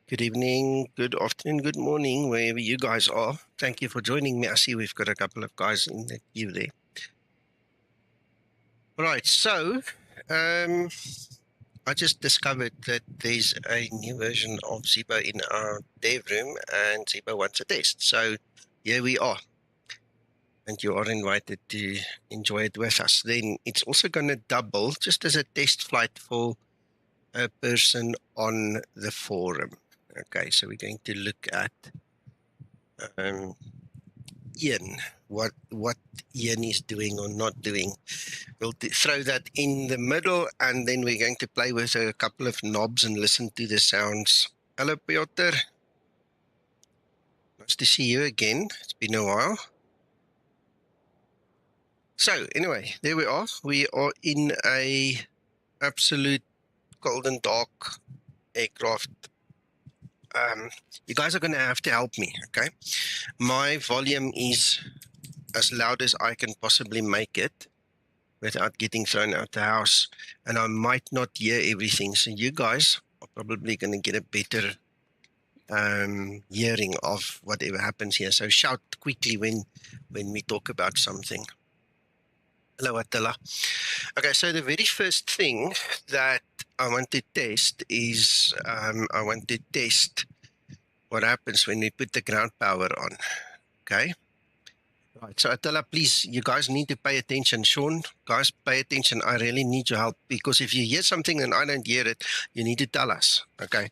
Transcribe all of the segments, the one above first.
Good evening, good afternoon, good morning, wherever you guys are. Thank you for joining me. I see we've got a couple of guys in the queue there. Right, so I just discovered that there's a new version of Zibo in our dev room, and Zibo wants a test. So here we are. And you are invited to enjoy it with us. Then it's also going to double just as a test flight for a person on the forum. Okay, so we're going to look at Ian, what Ian is doing or not doing. We'll throw that in the middle, and then we're going to play with a couple of knobs and listen to the sounds. Hello, Piotr. Nice to see you again. It's been a while. So anyway, there we are. We are in a absolute golden dark aircraft. You guys are going to have to help me, okay? My volume is as loud as I can possibly make it without getting thrown out the house, and I might not hear everything. So you guys are probably going to get a better hearing of whatever happens here. So shout quickly when we talk about something. Hello, Attila. Okay, so the very first thing that I want to test is I want to test what happens when we put the ground power on. Okay. Right, so Attila, please, you guys need to pay attention. Sean, guys, pay attention. I really need your help, because if you hear something and I don't hear it, you need to tell us, okay?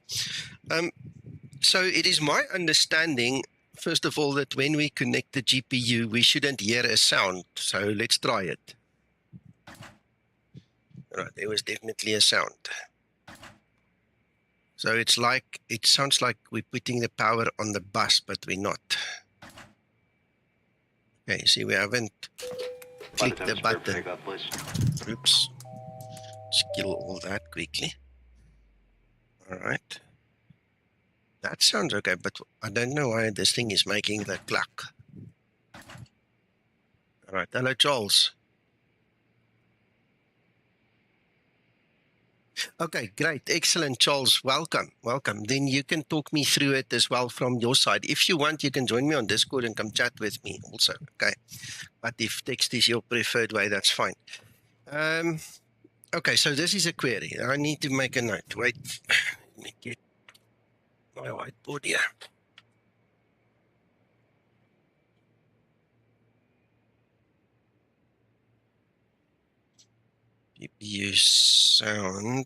So it is my understanding, first of all, that when we connect the GPU, we shouldn't hear a sound. So let's try it. All right, there was definitely a sound. So it's like, it sounds like we're putting the power on the bus, but we're not. Okay, see, we haven't clicked the button. Oops. Just kill all that quickly. All right. That sounds okay, but I don't know why this thing is making the cluck. All right. Hello, Charles. Okay, great. Excellent, Charles. Welcome. Welcome. Then you can talk me through it as well from your side. If you want, you can join me on Discord and come chat with me also. Okay. But if text is your preferred way, that's fine. Okay, so this is a query. I need to make a note. Wait. Let me get my whiteboard here. GPU sound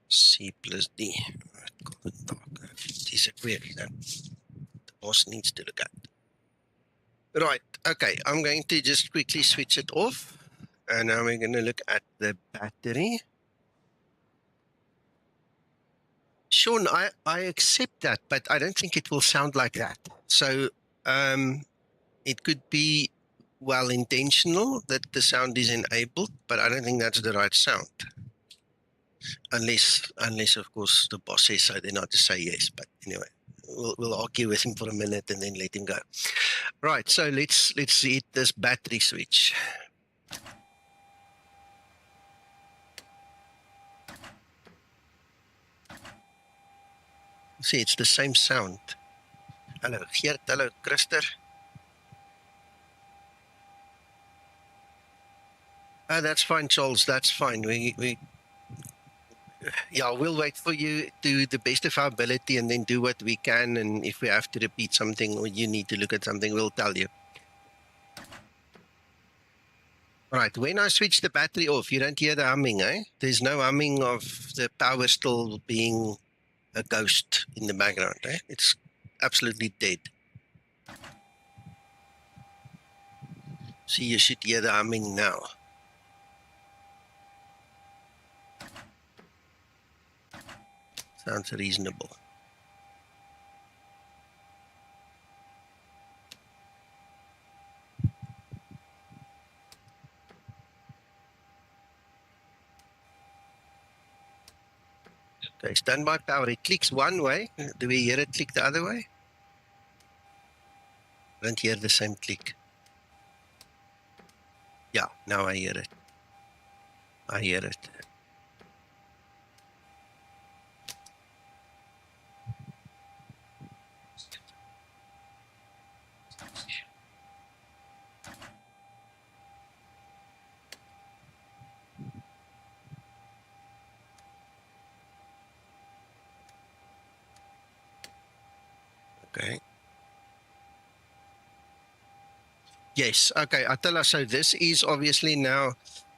C plus D. It is a query that the boss needs to look at. Right, okay, I'm going to just quickly switch it off. And now we're going to look at the battery. Sean, I accept that, but I don't think it will sound like that. So it could be well intentional that the sound is enabled, but I don't think that's the right sound. Unless of course the boss says so, then I'll just say yes. But anyway, we'll argue with him for a minute and then let him go. Right, so let's hit this battery switch. See, it's the same sound. Hello, Geert. Hello, Christer. That's fine, Charles. That's fine. Yeah, we'll wait for you to the best of our ability and then do what we can. And if we have to repeat something or you need to look at something, we'll tell you. All right, when I switch the battery off, you don't hear the humming, eh? There's no humming of the power still being a ghost in the background, eh? It's absolutely dead. See, you should hear the humming now. Sounds reasonable. Okay, standby power. It clicks one way. Do we hear it click the other way? I don't hear the same click. Yeah, now I hear it. I hear it. Okay. Yes. Okay, Attila. So this is obviously now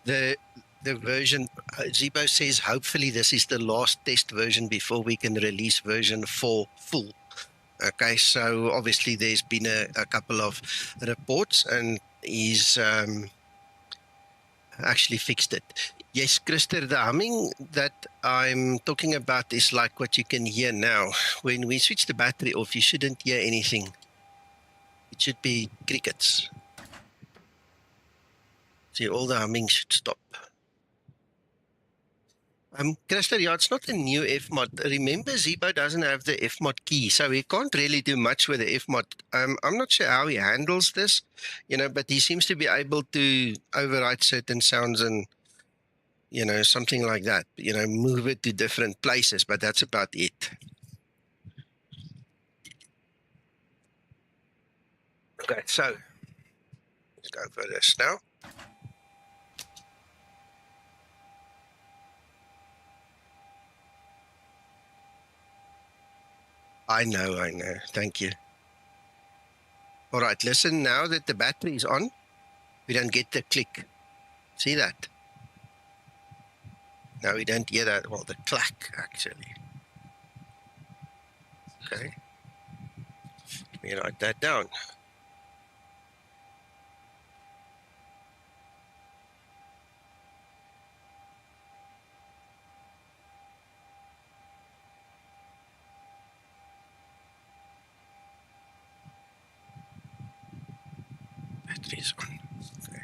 the version. Zibo says hopefully this is the last test version before we can release version 4 full. Okay, so obviously there's been a couple of reports, and he's actually fixed it. Yes, Christer, the humming that I'm talking about is like what you can hear now. When we switch the battery off, you shouldn't hear anything. It should be crickets. See, all the humming should stop. Christer, yeah, it's not a new Fmod. Remember, Zibo doesn't have the Fmod key, so he can't really do much with the Fmod. I'm not sure how he handles this, but he seems to be able to override certain sounds and, something like that. Move it to different places, but that's about it. Okay, so let's go for this now. I know. Thank you. All right, listen, now that the battery is on, we don't get the click. See that? Now we don't hear that, well, the clack, actually. Okay. Let me write that down. Battery's on. Okay.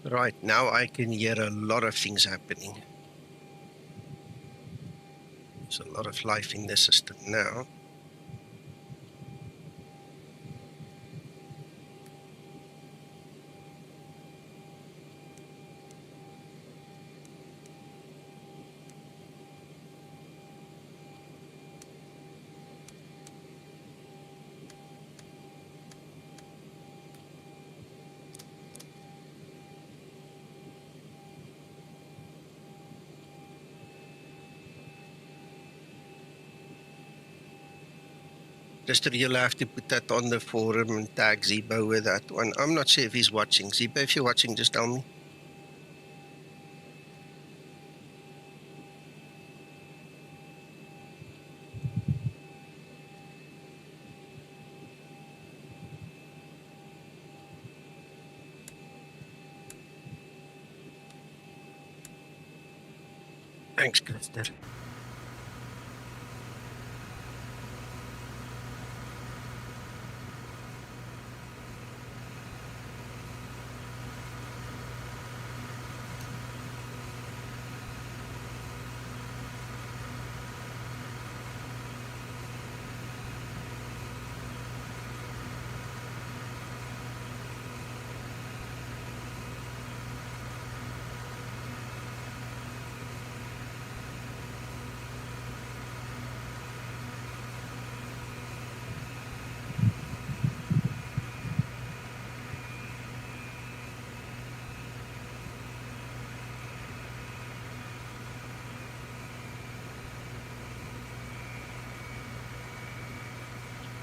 Right, now I can hear a lot of things happening. There's a lot of life in the system now. Just you'll have to put that on the forum and tag Zibo with that one. I'm not sure if he's watching. Zibo, if you're watching, just tell me. Thanks, Christer.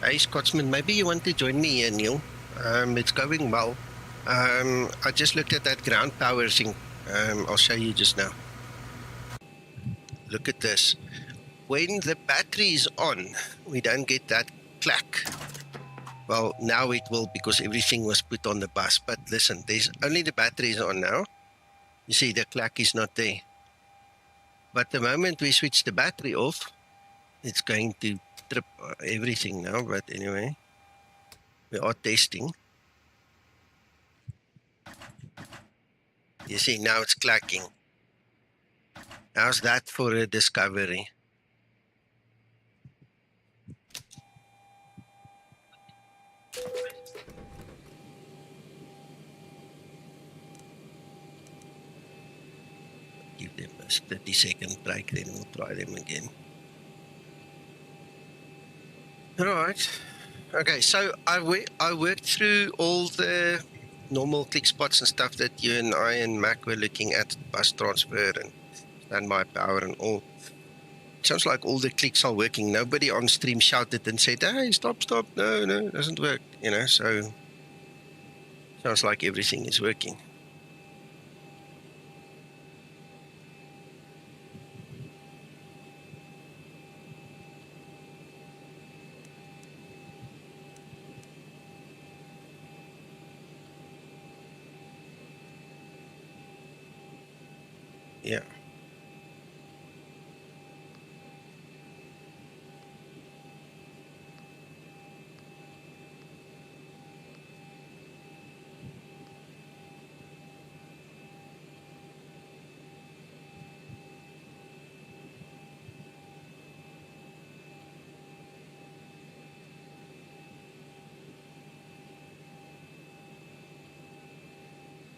Hey, Scotsman, maybe you want to join me here, Neil. It's going well. I just looked at that ground power thing. I'll show you just now. Look at this. When the battery is on, we don't get that clack. Well, now it will because everything was put on the bus. But listen, there's only the battery is on now. You see, the clack is not there. But the moment we switch the battery off, it's going to trip everything now. But anyway, we are testing. You see, now it's clacking. How's that for a discovery? Give them a 30-second break, then we'll try them again. Right. Okay, so I worked through all the normal click spots and stuff that you and I and Mac were looking at, bus transfer and standby power and all. It sounds like all the clicks are working. Nobody on stream shouted and said, hey, stop, no, it doesn't work, so sounds like everything is working. Yeah.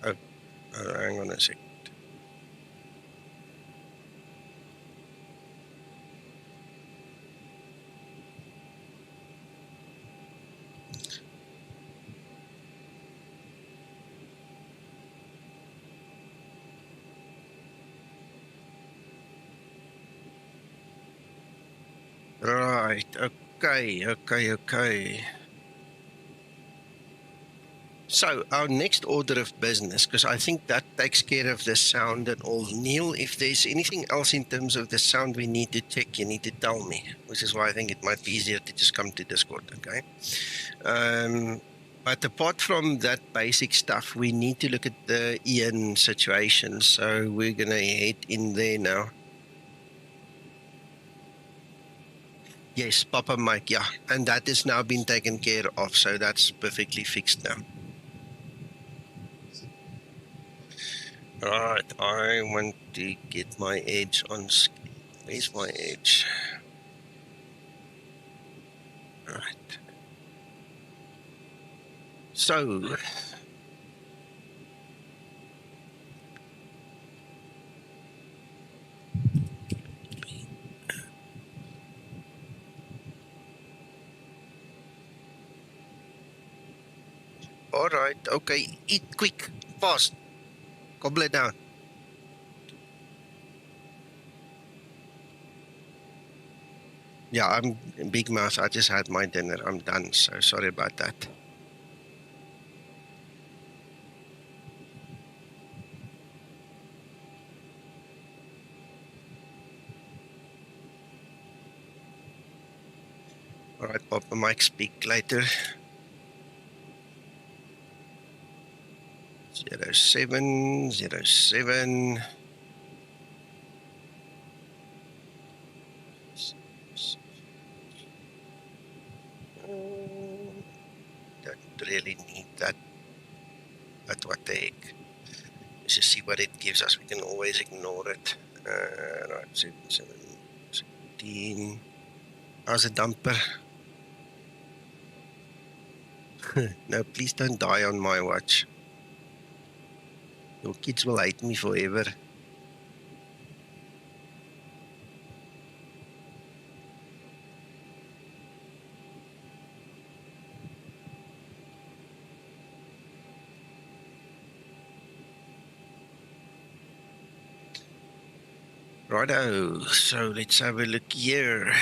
Oh, hang on a sec. Right, okay. So our next order of business, because I think that takes care of the sound and all. Neil, if there's anything else in terms of the sound we need to check, you need to tell me, which is why I think it might be easier to just come to Discord, okay? But apart from that basic stuff, we need to look at the Ian situation. So we're going to head in there now. Yes, Papa Mike, yeah. And that has now been taken care of, so that's perfectly fixed now. Alright, I want to get my edge on screen. Where's my edge? Alright. So, alright, okay, eat quick, fast, gobble it down. Yeah, I'm big mouth. I just had my dinner. I'm done, so sorry about that. All right, Papa Mike, speak later. 0707. Don't really need that, but what the heck. Let's just see what it gives us. We can always ignore it. Right, 7717. How's a dumper? No, please don't die on my watch. Your kids will hate me forever. Righto, so let's have a look here.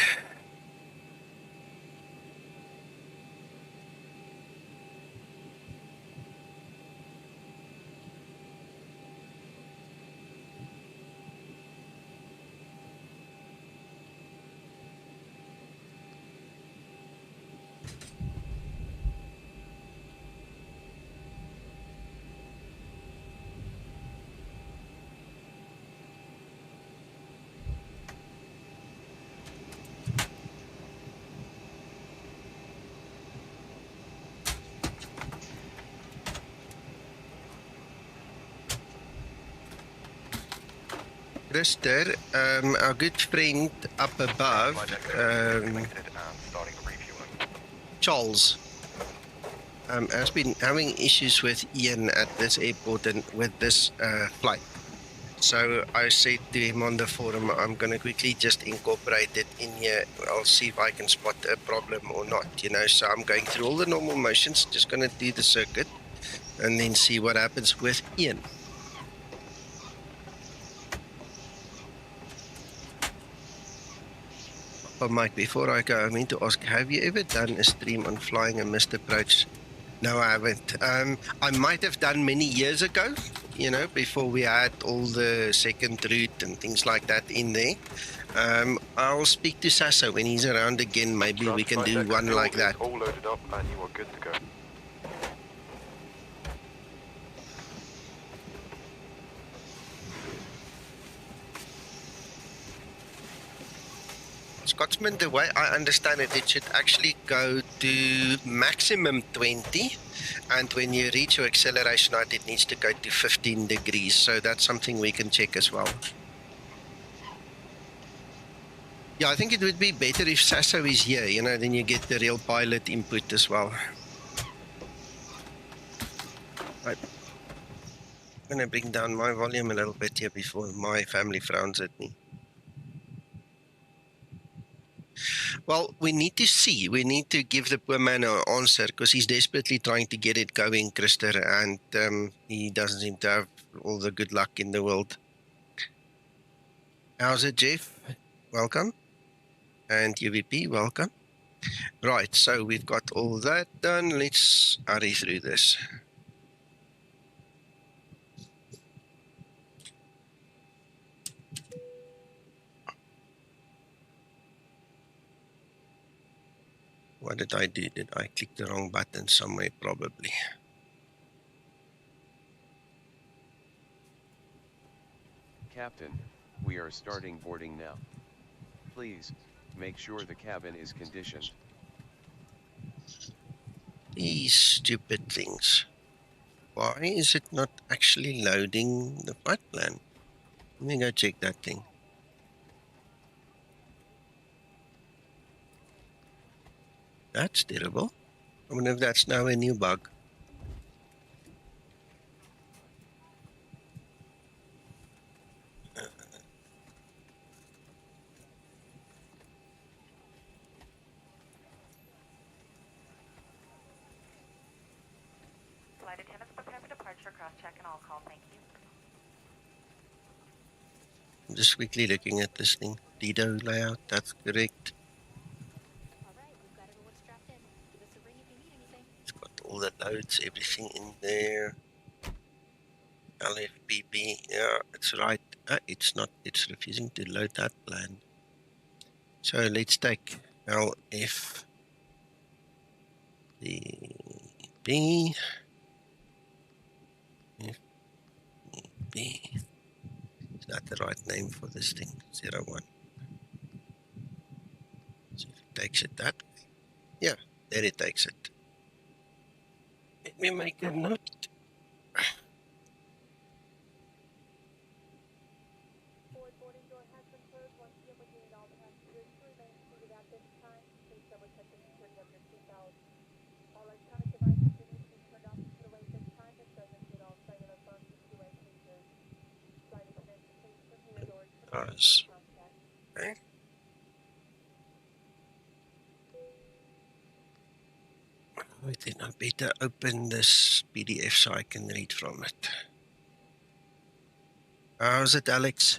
Krister, our good friend up above, Charles, has been having issues with Ian at this airport and with this flight. So I said to him on the forum, I'm going to quickly just incorporate it in here. I'll see if I can spot a problem or not, So I'm going through all the normal motions, just going to do the circuit and then see what happens with Ian. But Mike, before I go, I mean to ask, have you ever done a stream on flying a missed approach? No, I haven't. I might have done many years ago, before we had all the second route and things like that in there. I'll speak to Sasso when he's around again. Maybe we can do one like that. All loaded up and you are good to go. Scotsman, the way I understand it, it should actually go to maximum 20, and when you reach your acceleration height, it needs to go to 15 degrees. So that's something we can check as well. Yeah, I think it would be better if Sasso is here, then you get the real pilot input as well. Right. I'm going to bring down my volume a little bit here before my family frowns at me. Well, we need to see. We need to give the poor man an answer because he's desperately trying to get it going, Krister, and he doesn't seem to have all the good luck in the world. How's it, Jeff? Welcome. And UVP, welcome. Right, so we've got all that done. Let's hurry through this. What did I do? Did I click the wrong button somewhere? Probably. Captain, we are starting boarding now. Please, make sure the cabin is conditioned. These stupid things. Why is it not actually loading the flight plan? Let me go check that thing. That's terrible. I wonder if that's now a new bug. Flight attendants prepare for departure, cross-check and all call, thank you. I'm just quickly looking at this thing. Lido layout, that's correct. Alright, we've got it all strapped in. Give us a ring if you need anything. It's got all the loads, everything in there. LFPB, yeah, it's right. It's not, it's refusing to load that plan. So let's take LFPB. FPB. Is that the right name for this thing? 01. So if it takes it that way. Yeah, there it takes it. Let me make a note. Boarding door has been closed. Once again, we need all passengers to remain seated at this time. Please double check the security of your seatbelt. All electronic devices will need to be turned off and put away at this time. This does include all cellular phones and two-way features. Flight attendants, please turn your doors to contact. Okay. Wait, then I better open this PDF so I can read from it. How's it, Alex?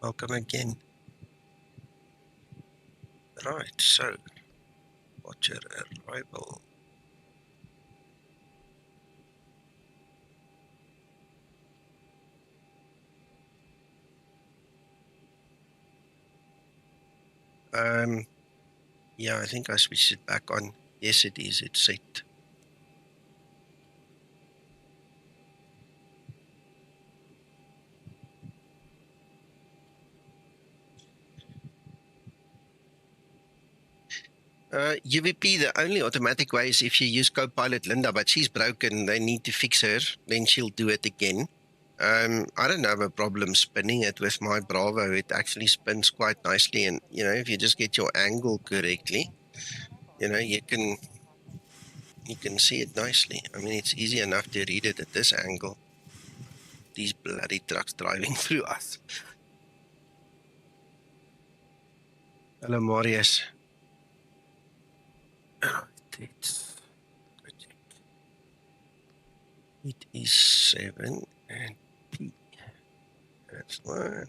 Welcome again. Right, so watch your arrival. Yeah, I think I switched it back on. Yes, it is. It's set. UVP, the only automatic way is if you use Copilot Linda, but she's broken. They need to fix her. Then she'll do it again. I don't have a problem spinning it with my Bravo. It actually spins quite nicely. And, if you just get your angle correctly, you can see it nicely. I mean, it's easy enough to read it at this angle. these bloody trucks driving through us. Hello, Marius. It is 7 and P. That's one.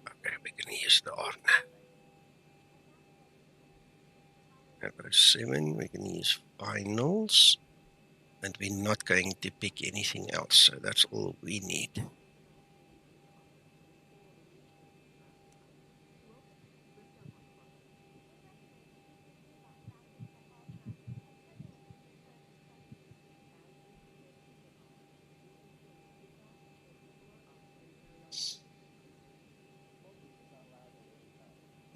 Okay, we're going to use the R now. Number 7, we're going to use finals. And we're not going to pick anything else. So that's all we need.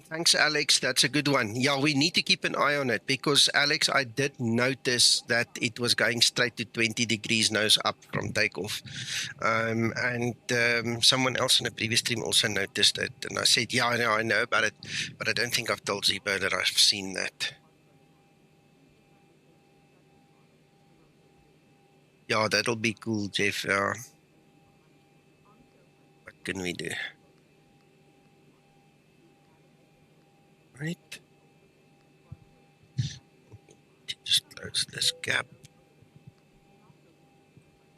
Thanks, Alex. That's a good one. Yeah, we need to keep an eye on it because, Alex, I did notice that it was going straight to 20 degrees nose up from takeoff. Someone else in a previous stream also noticed it. And I said, yeah, I know about it, but I don't think I've told Zibo that I've seen that. Yeah, that'll be cool, Jeff. What can we do? Right. Just close this gap.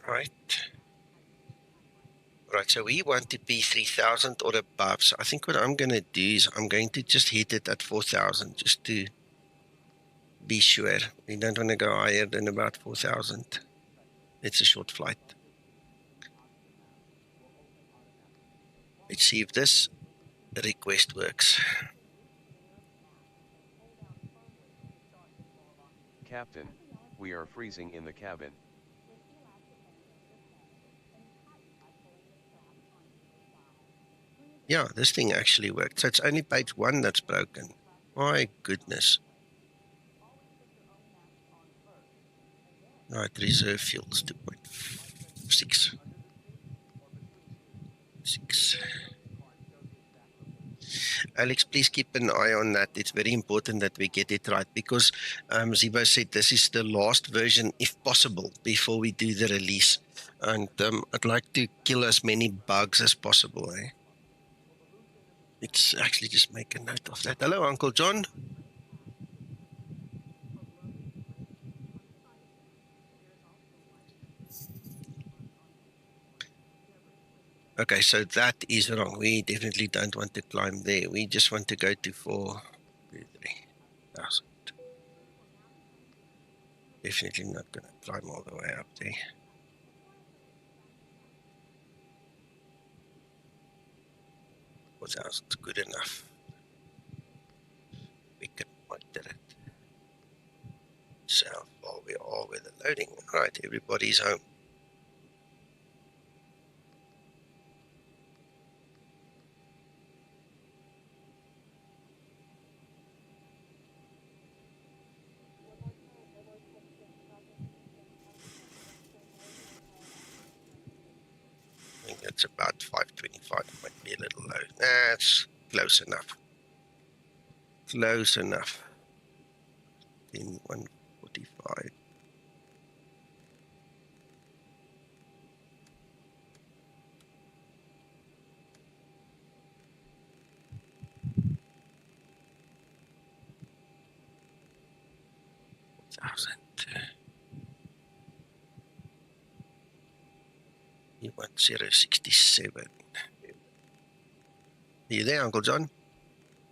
Right. Right, so we want to be 3,000 or above. So I think what I'm going to do is I'm going to just hit it at 4,000 just to be sure. We don't want to go higher than about 4,000. It's a short flight. Let's see if this request works. Captain, we are freezing in the cabin. Yeah, this thing actually worked. So it's only page 1 that's broken. My goodness. Right, reserve fuels 2.6. 6. Alex, please keep an eye on that. It's very important that we get it right because Zibo said this is the last version, if possible, before we do the release. And I'd like to kill as many bugs as possible. Let's actually just make a note of that. Hello, Uncle John. Okay, so that is wrong. We definitely don't want to climb there. We just want to go to 4,000. Definitely not going to climb all the way up there. Is good enough. We can monitor it. So while we are with the loading, all right, everybody's home. I think that's about 525. Might be a little low. That's close enough. Close enough. In 145. You want 067. Are you there, Uncle John?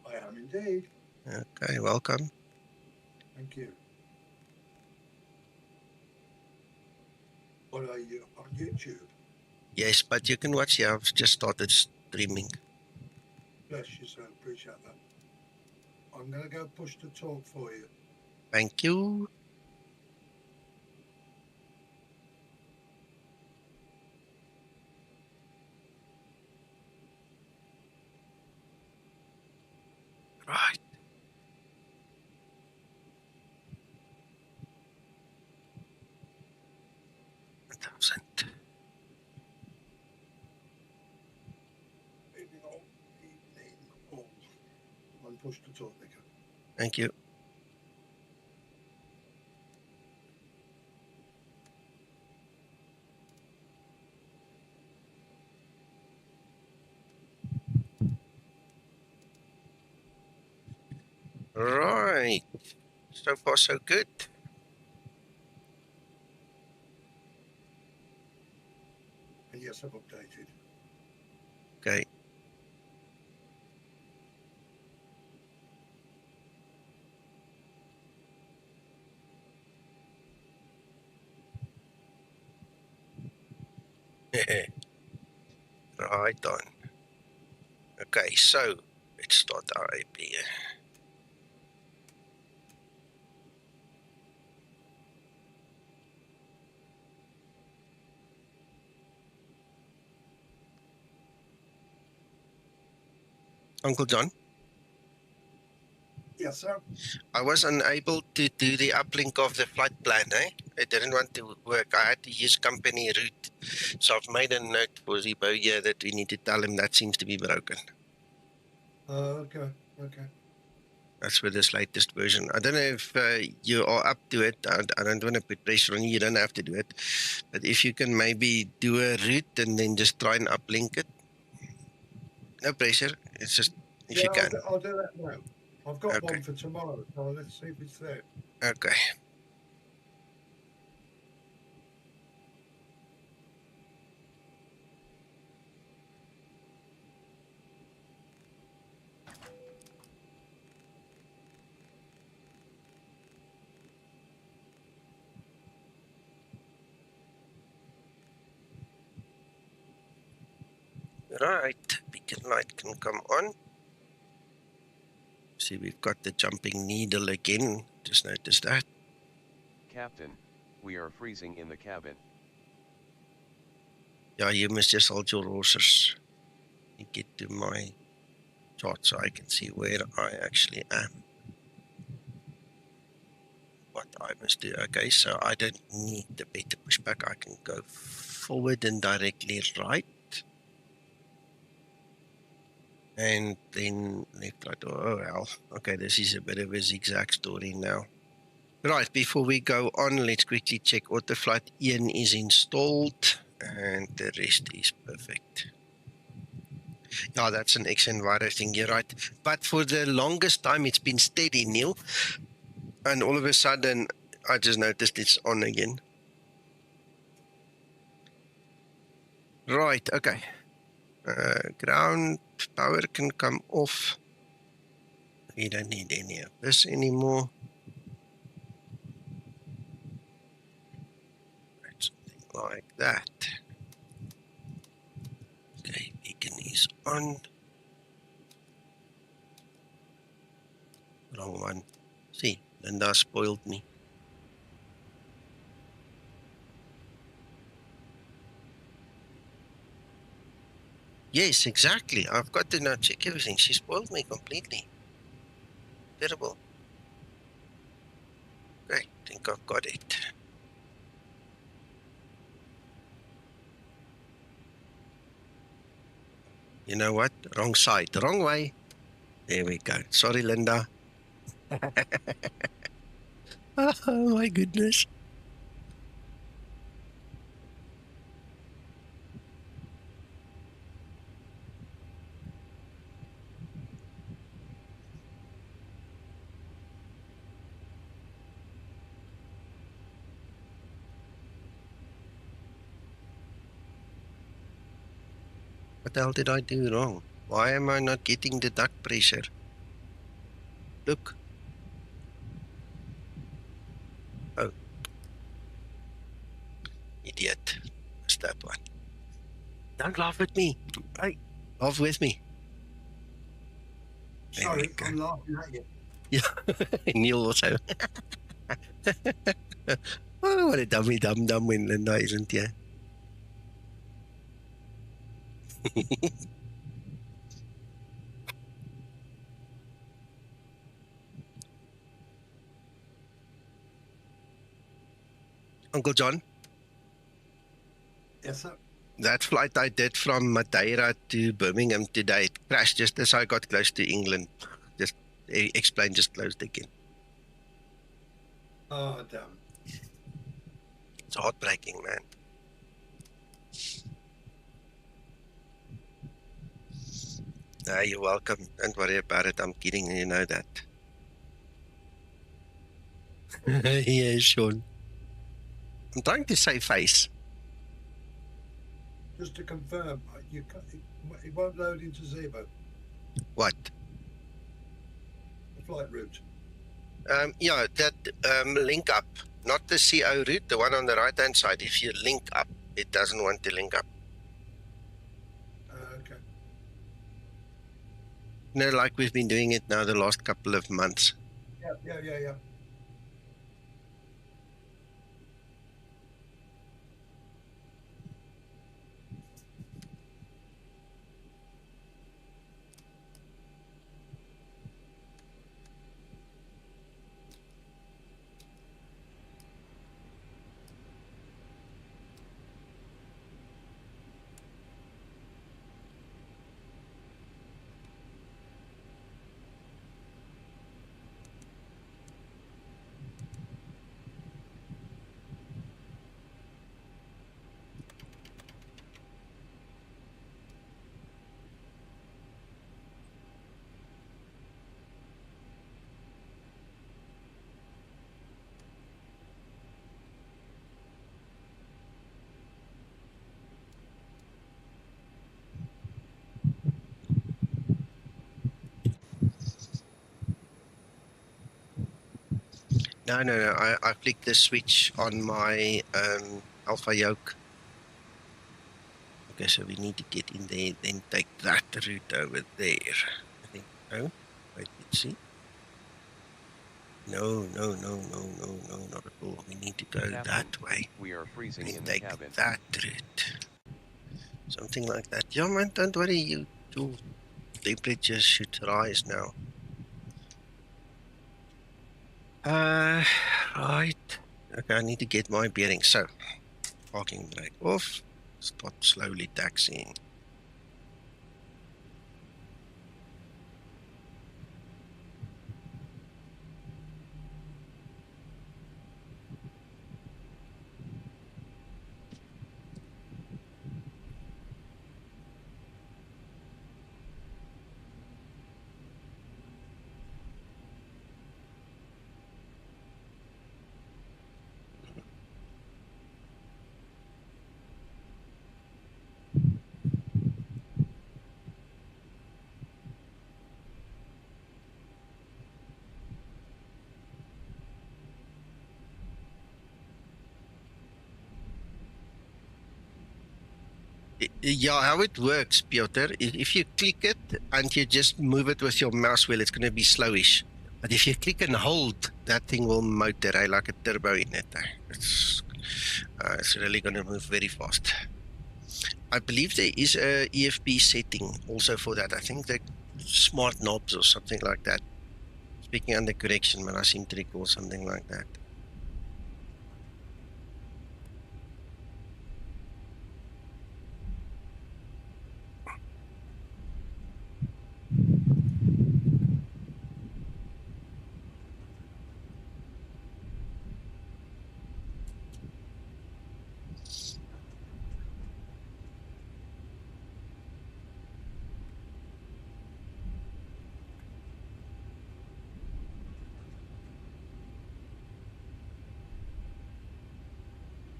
I am indeed. Okay, welcome. Thank you. What are you on YouTube? Yes, but you can watch. Yeah, I've just started streaming. Bless you, sir. Appreciate that. I'm going to go push to talk for you. Thank you. Right. Evening all. Evening all. I'm push to talk, Nico. Thank you. Right. So far, so good. Yes, I've updated. Okay. Right on. Okay, so let's start our AP. Uncle John, Yes, sir. I was unable to do the uplink of the flight plan, It didn't want to work. I had to use company route. So I've made a note for Zibo here that we need to tell him that seems to be broken. Okay, okay. That's for this latest version. I don't know if you are up to it. I don't want to put pressure on you. You don't have to do it. But if you can maybe do a route and then just try and uplink it. No pressure. It's just if Yeah, you can. I'll do that now. I've got Okay. one for tomorrow, so let's see if it's there. Okay. Right. Beacon light can come on. See, we've got the jumping needle again. Just noticed that. Captain, we are freezing in the cabin. Yeah, you must just hold your horses. You get to my chart so I can see where I actually am. What I must do. Okay, so I don't need the beta pushback. I can go forward and directly right. And then left, right. Oh, well. Okay, this is a bit of a zigzag story now. Right, before we go on, let's quickly check Autoflight Ian is installed and the rest is perfect. Yeah, that's an xEnviro thing, you're right. But for the longest time, it's been steady, Neil. And all of a sudden, I just noticed it's on again. Right, okay. Ground power can come off. We don't need any of this anymore. Right, something like that. Okay, beacon is on. Wrong one. See, Linda spoiled me. Yes, exactly. I've got to now check everything. She spoiled me completely. Terrible. Okay, I think I've got it. You know what? Wrong side. Wrong way. There we go. Sorry, Linda. Oh, my goodness. What the hell did I do wrong? Why am I not getting the duct pressure? Look. Oh. Idiot. Missed that one. Don't laugh at me. Hey, laugh with me. There Sorry, we go. I'm laughing at you. Yeah. Neil also. Oh, what a dummy dum-dum when Linda isn't here. Uncle John, Yes, sir. that flight I did from Madeira to Birmingham today, it crashed just as I got close to England. Just explain, just closed again. Oh, damn. It's heartbreaking, man. You're welcome. Don't worry about it. I'm kidding. You know that. Yeah, Sean. I'm trying to say face. Just to confirm, it won't load into Zibo, What? the flight route. Yeah, that link up, not the CO route, the one on the right-hand side. If you link up, it doesn't want to link up. Okay. No, like we've been doing it now the last couple of months. Yeah. No. I flicked the switch on my alpha yoke. Okay, so we need to get in there, then take that route over there. I think. No, wait, let's see. No, not at all. We need to go Captain, that way. we are freezing Then in the take cabin. that route. Something like that. Yeah, man, don't worry. Your temperatures should rise now. Right. Okay, I need to get my bearings. So, parking brake off. Start slowly taxiing. Yeah, how it works, Piotr, if you click it and you just move it with your mouse wheel, it's going to be slowish. But if you click and hold, that thing will motor like a turbo in it. It's really going to move very fast. I believe there is a EFB setting also for that. I think the smart knobs or something like that. Speaking under correction, but I seem to recall something like that.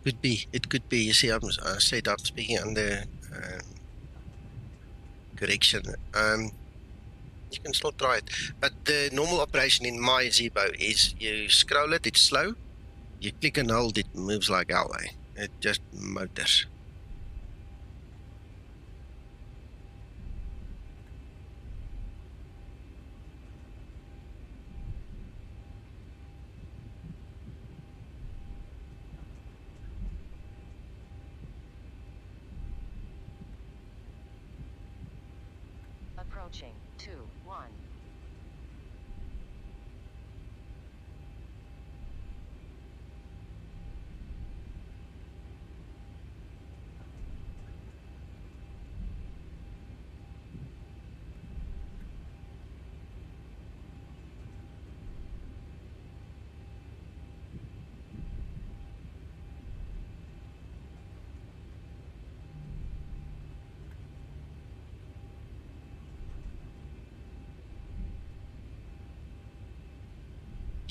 Could be. It could be. You see, I said I'm speaking under correction. You can still try it. But the normal operation in my Zibo is you scroll it, it's slow. You click and hold, it moves like hell. It just motors. Approaching 2-1.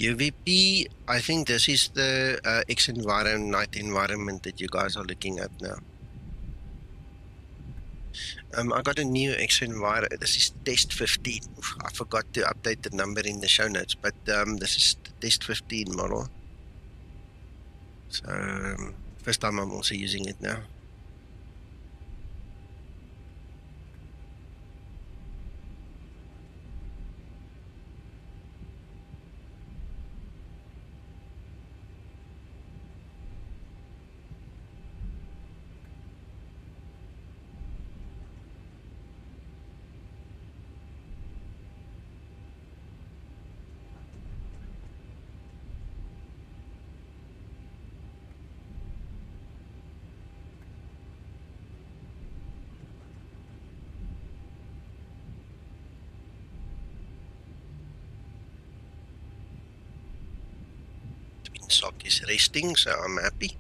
UVP, I think this is the xEnviro night environment that you guys are looking at now. I got a new xEnviro. This is test 15. Oof, I forgot to update the number in the show notes, but this is the test 15 model. So first time I'm also using it now. Sock is resting, so I'm happy.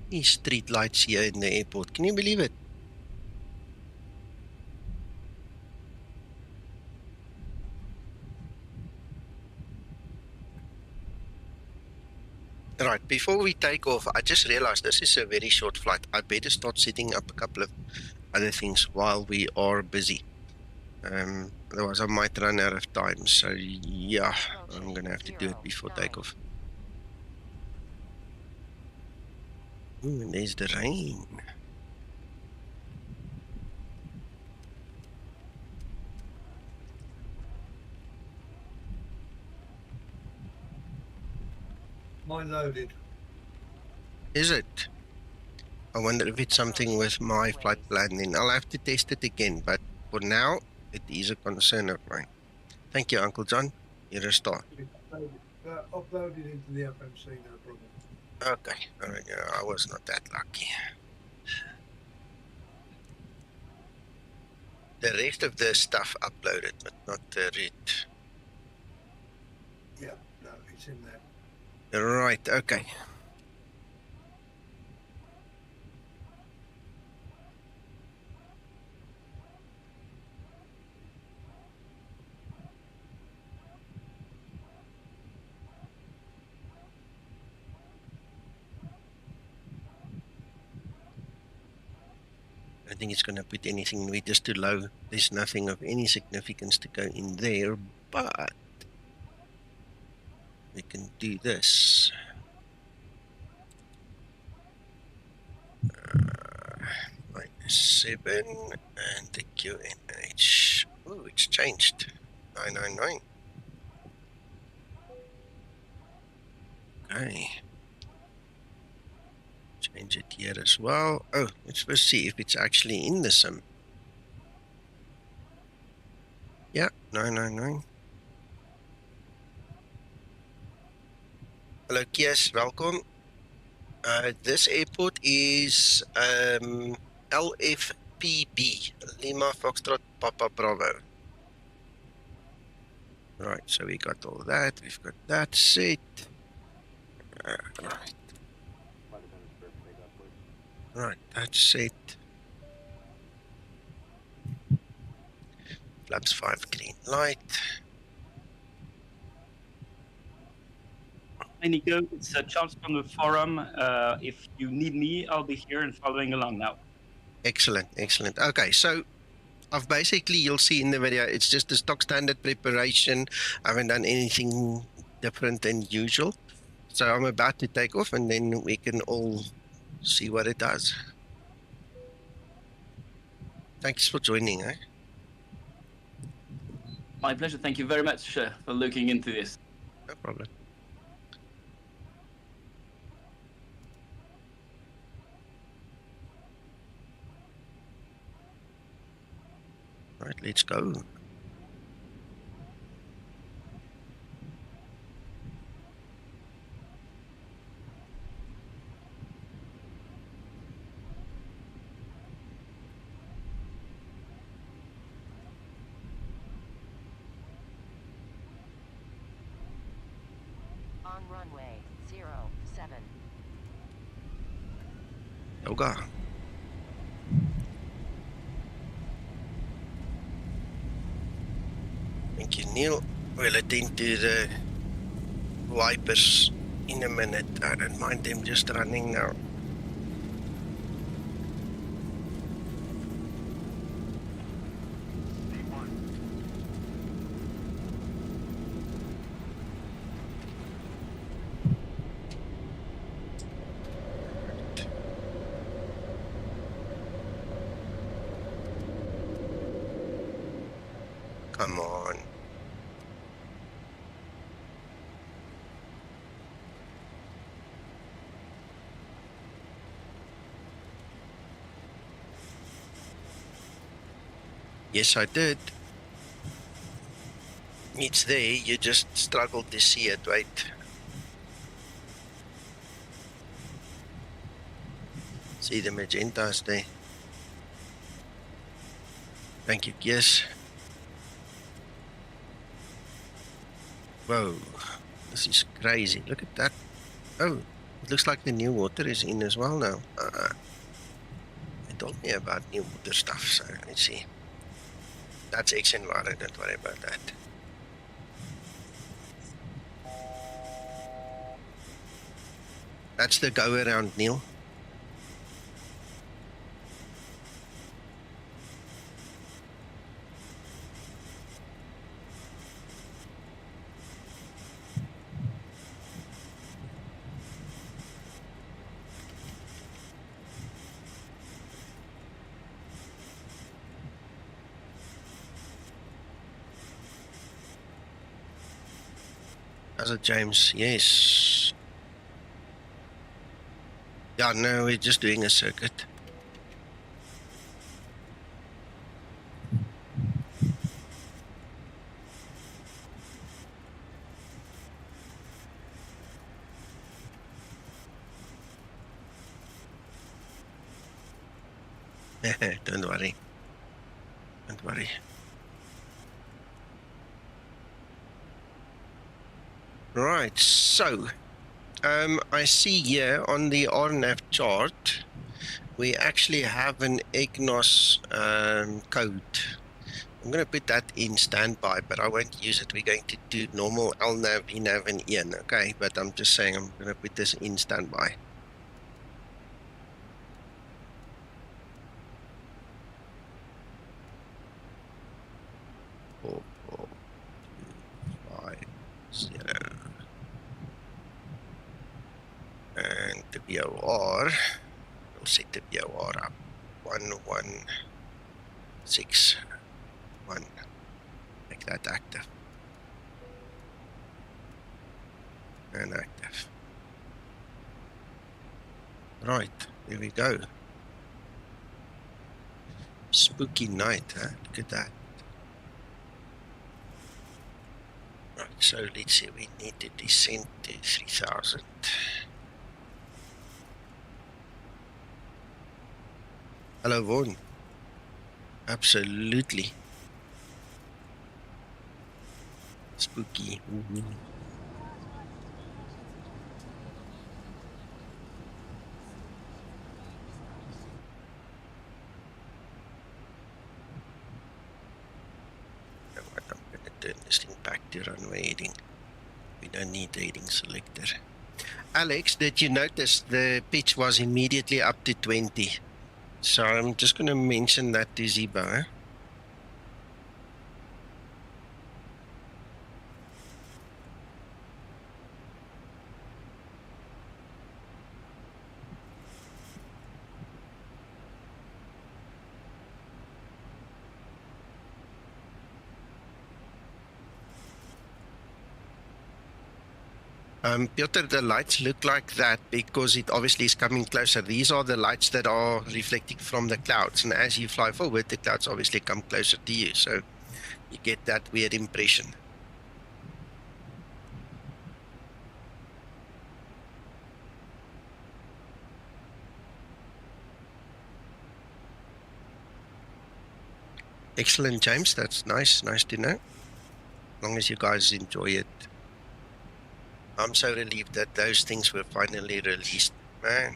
These street lights here in the airport, can you believe it? Right, before we take off, I just realized this is a very short flight. I better start setting up a couple of other things while we are busy. Otherwise I might run out of time, so yeah, I'm gonna have to do it before takeoff. Ooh, and there's the rain. Mine loaded. Is it? I wonder if it's something with my flight plan, then I'll have to test it again, but for now, it is a concern of mine. Thank you, Uncle John. You're a star. Uploaded into the FMC, no problem. Okay, all right, yeah, I was not that lucky. The rest of the stuff uploaded, but not the read. Yeah, no, it's in there. Right, okay. I don't think it's going to put anything in. We're just too low. There's nothing of any significance to go in there, but we can do this. -7 and the QNH. Oh, it's changed. 999. Okay. Change it here as well. Oh, let's first see if it's actually in the sim. Yeah, 999. Hello, Kies, welcome. This airport is LFPB, Lima Foxtrot Papa Bravo. Right, so we got all that. We've got that set. Right. Right, that's set. Flaps 5 green light. Hi Nico, it's Charles from the forum. If you need me, I'll be here and following along now. Excellent, excellent. Okay, so I've basically, you'll see in the video, it's just a stock standard preparation. I haven't done anything different than usual. So I'm about to take off and then we can all see what it does. Thanks for joining, eh? My pleasure. Thank you very much for looking into this. No problem. Right, let's go. On runway 07. Yoga. you, Neil. We'll attend to the wipers in a minute. I don't mind them just running now. Come on. Yes, I did. It's there, you just struggled to see it, right? See the magentas there. Thank you, yes. Whoa, this is crazy. Look at that. Oh, it looks like the new water is in as well now. They told me about new water stuff, so let's see. That's xEnviro, don't worry about that. That's the go around, Neil. How's it, James? Yes. Yeah, no, we're just doing a circuit. Don't worry. Don't worry. Right, so I see here on the RNAV chart we actually have an EGNOS code. I'm going to put that in standby, but I won't use it. We're going to do normal LNAV, VNAV, and EN, okay? But I'm just saying I'm going to put this in standby. Four, 5, 0. And the BOR, we'll set the BOR up. 1161. Make that active. And active. Right, here we go. Spooky night, huh? Look at that. Right, so let's see, we need to descend to 3000. Hello, Vaughan. Absolutely. Spooky. I'm going to turn this thing back to runway heading. We don't need the heading selector. Alex, did you notice the pitch was immediately up to 20? So I'm just going to mention that to Zibo. Eh? Piotr, the lights look like that because it obviously is coming closer. These are the lights that are reflecting from the clouds, and as you fly forward, the clouds obviously come closer to you, so you get that weird impression. Excellent, James. That's nice. Nice to know. As long as you guys enjoy it. I'm so relieved that those things were finally released, man.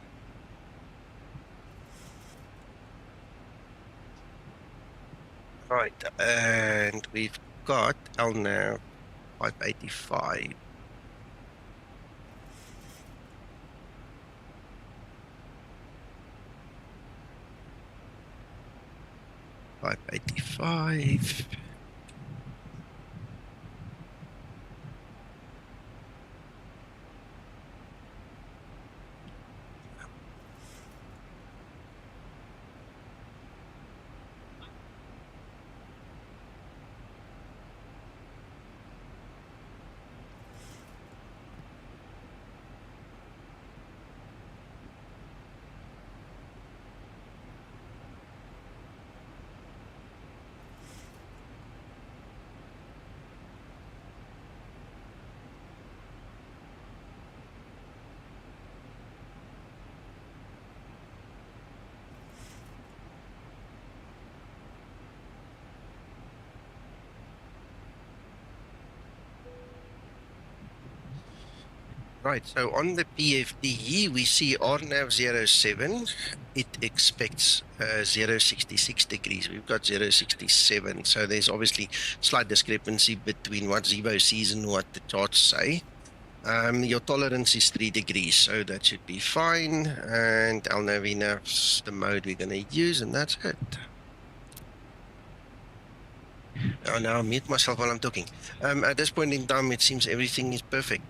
Right, and we've got LNAV 585. $585. Right, so on the PFD, we see RNAV 07. It expects 066 degrees. We've got 067. So there's obviously slight discrepancy between what Zibo sees and what the charts say. Your tolerance is 3 degrees, so that should be fine. And LNAV's the mode we're going to use, and that's it. Oh, now I'll mute myself while I'm talking. At this point in time, it seems everything is perfect.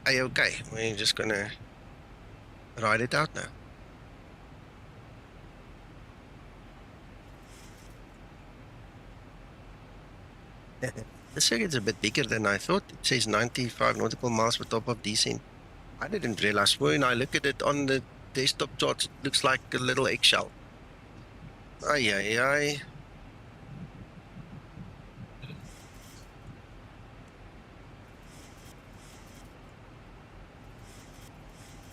Okay, we're just going to ride it out now. The circuit's a bit bigger than I thought. It says 95 nautical miles per top of descent. I didn't realize when I look at it on the desktop charts, it looks like a little eggshell. Ay, ay, ay.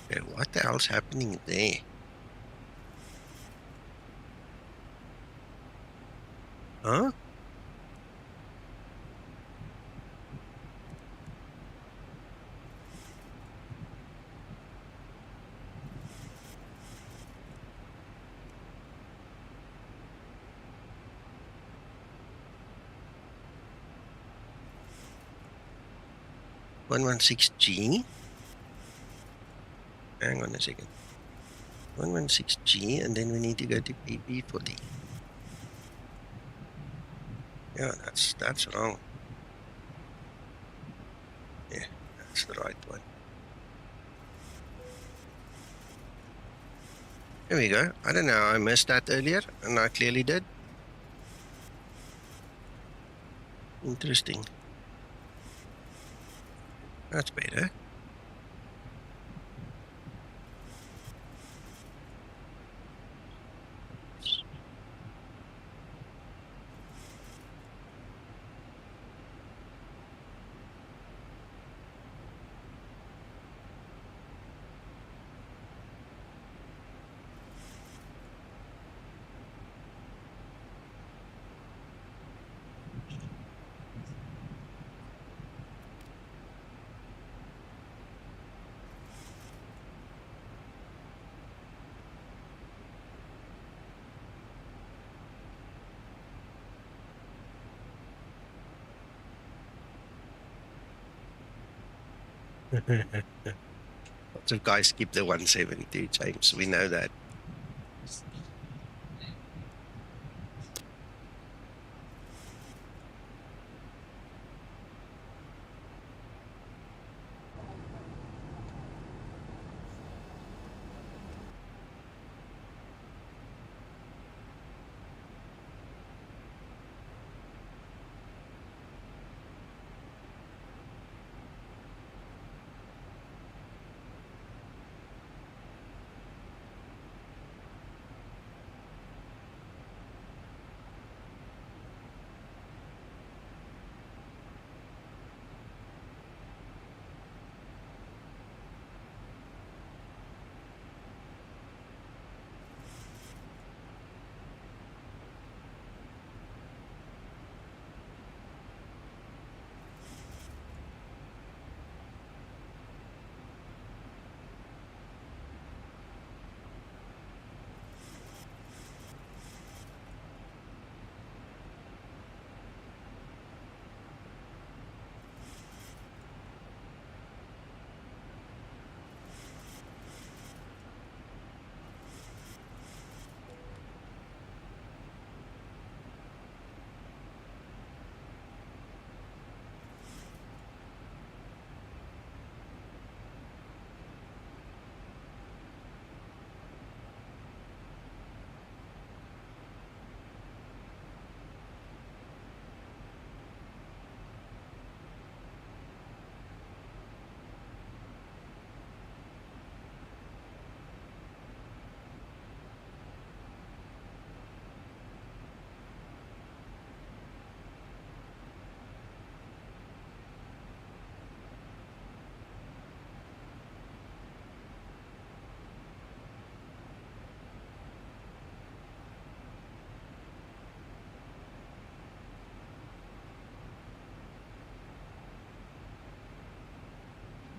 Okay, what the hell's happening there? Huh? $116G. Hang on a second. 116G, and then we need to go to PB40. Yeah, that's wrong. Yeah, that's the right one. There we go. I don't know, I missed that earlier, and I clearly did. Interesting. That's better. Lots of guys skip the 172, James. We know that.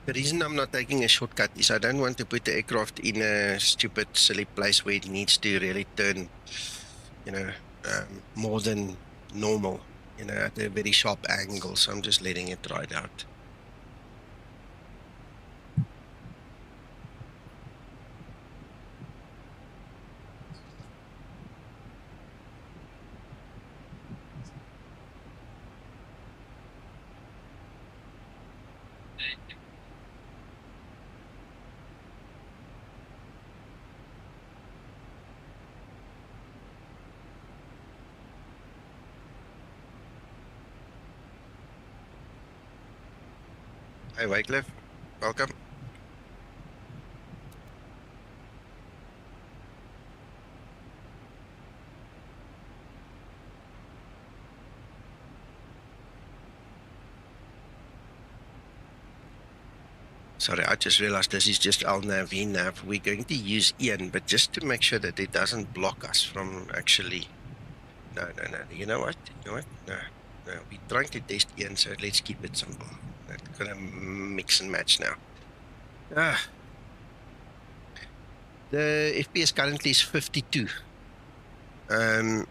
The reason I'm not taking a shortcut is I don't want to put the aircraft in a stupid, silly place where it needs to really turn, more than normal, at a very sharp angle. So I'm just letting it ride out. Hi, Wycliffe. Welcome. Sorry, I just realized this is just LNAV, VNAV. We're going to use Ian, but just to make sure that it doesn't block us from actually... No. You know what? No. We're trying to test Ian, so let's keep it simple. I'm gonna mix and match now. The FPS currently is 52. But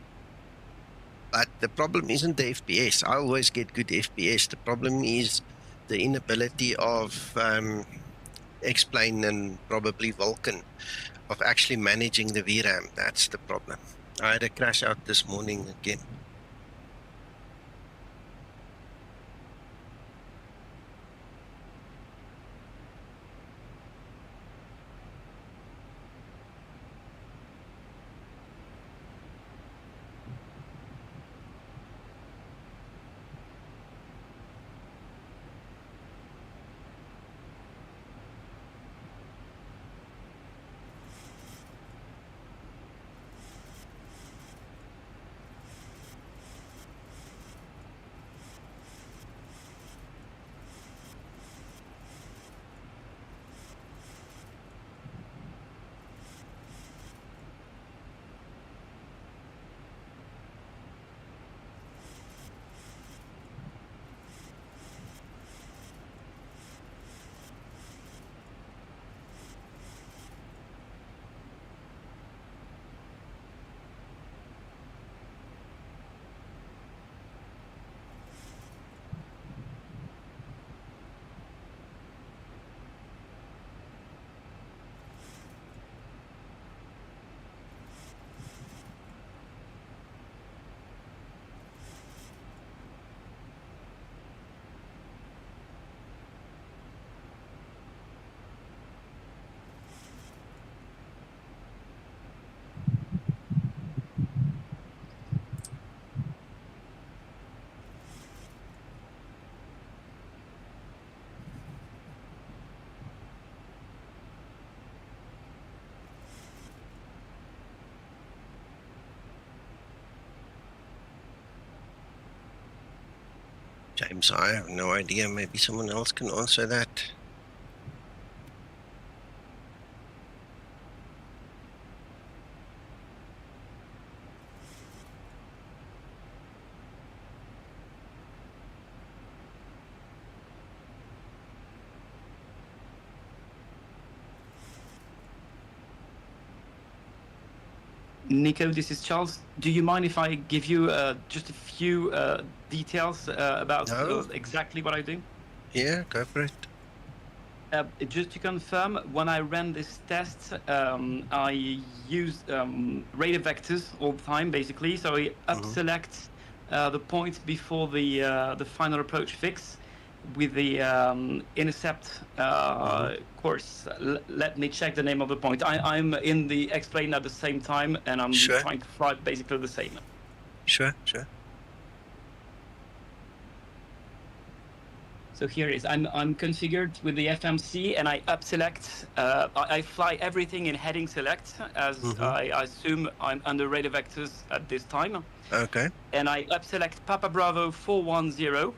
the problem isn't the FPS. I always get good FPS. The problem is the inability of X-Plane and probably Vulcan of actually managing the VRAM. That's the problem. I had a crash out this morning again. James, I have no idea. Maybe someone else can answer that. Nico, this is Charles. Do you mind if I give you just a few details about exactly what I do? Yeah, go for it. Just to confirm, when I ran this test, I used radar vectors all the time, basically. So I up-select the point before the final approach fix with the intercept course. Let me check the name of the point. I'm in the X-plane at the same time, and I'm trying to fly basically the same. Sure. So here it is. I'm configured with the FMC, and I up-select. I fly everything in heading select, as I assume I'm under radar vectors at this time. Okay. And I up-select Papa Bravo 4.10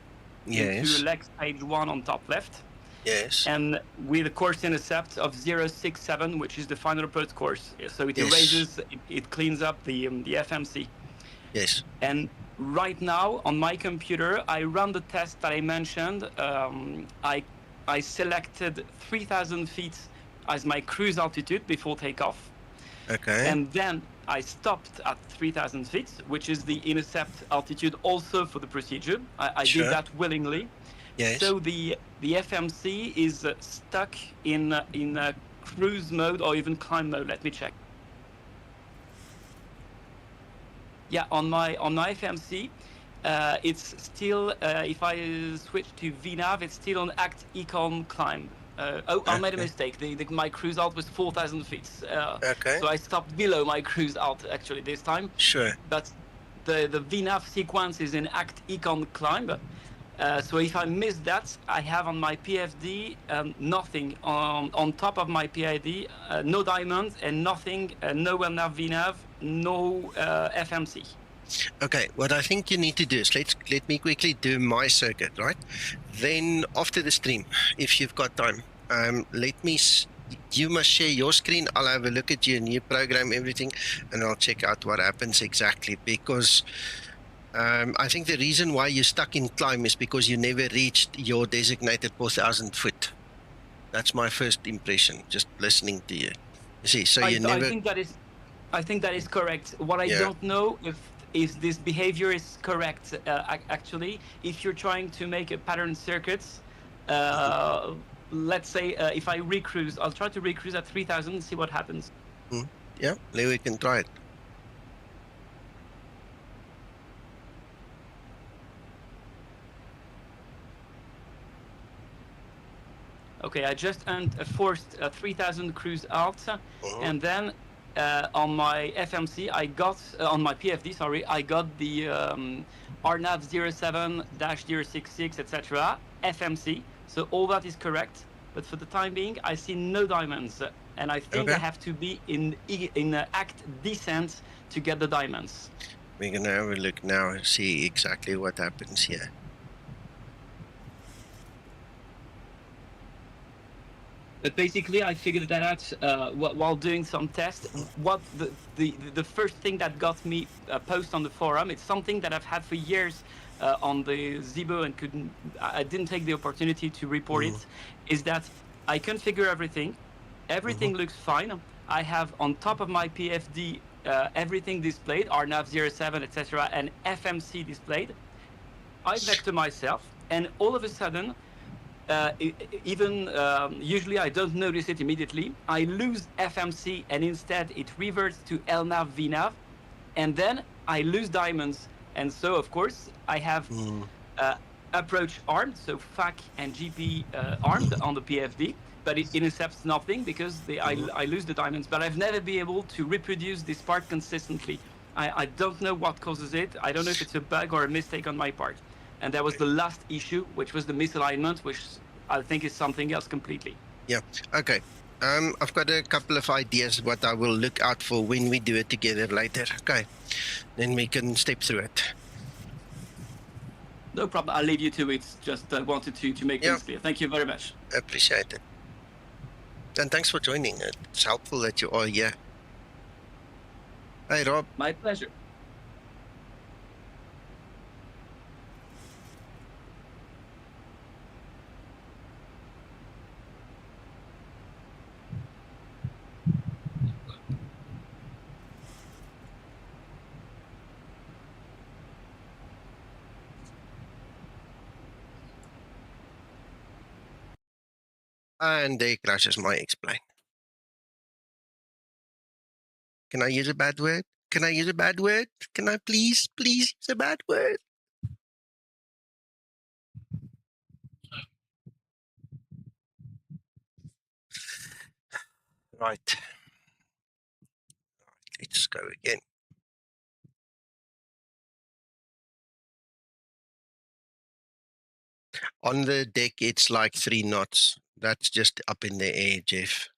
into leg stage 1 on top left. Yes. And with a course intercept of 067, which is the final approach course. So it erases, it cleans up the FMC. Yes. And right now on my computer, I run the test that I mentioned. I I selected 3,000 feet as my cruise altitude before takeoff. Okay. And then I stopped at 3,000 feet, which is the intercept altitude also for the procedure. I Sure. did that willingly. Yes. So the FMC is stuck in cruise mode or even climb mode. Let me check. Yeah, on my FMC, it's still, if I switch to VNav, it's still on Act Econ Climb. I made a mistake. My cruise alt was 4,000 feet. Okay. So I stopped below my cruise alt actually this time. Sure. But the VNav sequence is in Act Econ Climb. So if I miss that, I have on my PFD nothing. On top of my PID, no diamonds and nothing, no WebNav, VNav, no FMC. Okay, what I think you need to do is let me quickly do my circuit, right? Then after the stream, if you've got time, you must share your screen. I'll have a look at your new program, everything, and I'll check out what happens exactly. Because I think the reason why you're stuck in climb is because you never reached your designated 4,000 foot. That's my first impression, just listening to you. You see, so you never. I think that is correct. What I don't know if this behavior is correct. Actually, if you're trying to make a pattern circuit, let's say if I recruise, I'll try to recruise at 3,000 and see what happens. Yeah, we can try it. Okay, I just forced 3,000 cruise out, and then on my FMC, I got on my PFD, sorry, I got the RNAV 07-066, etc. FMC. So all that is correct, but for the time being, I see no diamonds, and I think I have to be in Act Descent to get the diamonds. We're gonna have a look now and see exactly what happens here. But basically, I figured that out while doing some tests. What the first thing that got me post on the forum, it's something that I've had for years on the Zibo and I didn't take the opportunity to report it, is that I configure everything. Everything looks fine. I have on top of my PFD everything displayed, RNAV 07, etc., and FMC displayed. I vector myself, and all of a sudden, usually I don't notice it immediately. I lose FMC and instead it reverts to LNAV, VNav, and then I lose diamonds. And so, of course, I have approach armed, so FAC and GP armed on the PFD, but it intercepts nothing because I lose the diamonds. But I've never been able to reproduce this part consistently. I don't know what causes it. I don't know if it's a bug or a mistake on my part. And that was the last issue, which was the misalignment, which I think is something else completely. Yeah, okay. I've got a couple of ideas what I will look out for when we do it together later. Okay, then we can step through it. No problem, I'll leave you to it. Just wanted to make things clear. Thank you very much. Appreciate it. And thanks for joining. It's helpful that you are here. Hey, Rob. My pleasure. And there crashes my explain. Can I use a bad word? Can I use a bad word? Can I please use a bad word? Right. Let's go again. On the deck, it's like 3 knots. That's just up in the air, Jeff.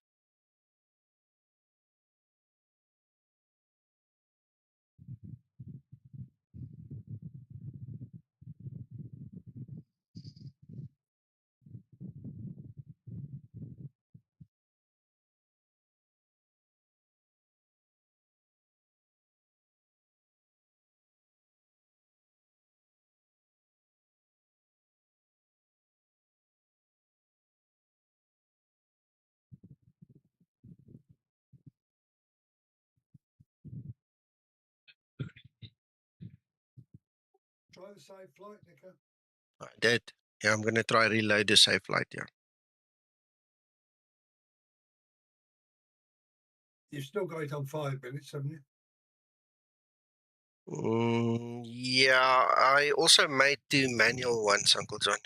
Have a safe flight, Nico. I did. Yeah, I'm going to try reload the safe flight here. You've still got it on 5 minutes, haven't you? Yeah, I also made 2 manual ones, Uncle John.